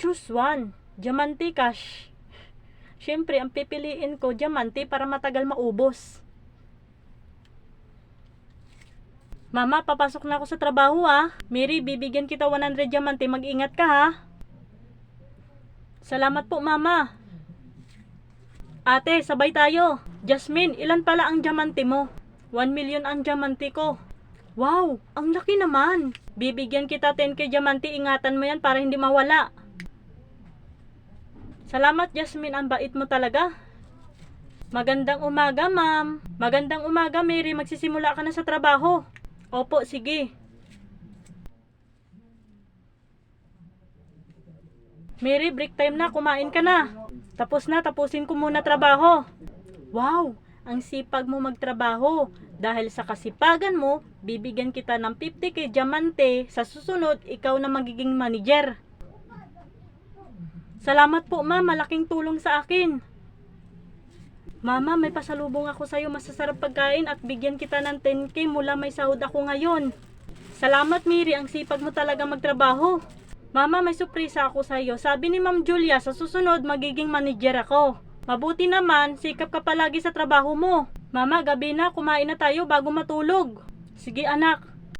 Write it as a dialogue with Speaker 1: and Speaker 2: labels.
Speaker 1: choose one. Diamante cash. Siyempre, ang pipiliin ko, diamante para matagal maubos. Mama, papasok na ako sa trabaho Mary, bibigyan kita 100 diamante. Mag-ingat ka Salamat po, Mama. Ate, sabay tayo. Jasmine, ilan pala ang diamante mo? 1 million ang diamante ko. Wow, ang laki naman. Bibigyan kita 10k diamante. Ingatan mo yan para hindi mawala. Salamat, Jasmine. Ang bait mo talaga. Magandang umaga, ma'am. Magandang umaga, Mary. Magsisimula ka na sa trabaho. Opo, sige. Mary, break time na. Kumain ka na. Tapos na, tapusin ko muna trabaho. Wow, ang sipag mo magtrabaho. Dahil sa kasipagan mo, bibigyan kita ng 50k diamante. Sa susunod, ikaw na magiging manager. Salamat po, ma'am. Malaking tulong sa akin. Mama, may pasalubong ako sa'yo. Masasarap pagkain at bigyan kita ng 10k mula may sahod ako ngayon. Salamat, Mary. Ang sipag mo talaga magtrabaho. Mama, may surpresa ako sa'yo. Sabi ni Ma'am Julia, sa susunod magiging manager ako. Mabuti naman, sikap ka palagi sa trabaho mo. Mama, gabi na. Kumain na tayo bago matulog. Sige, anak.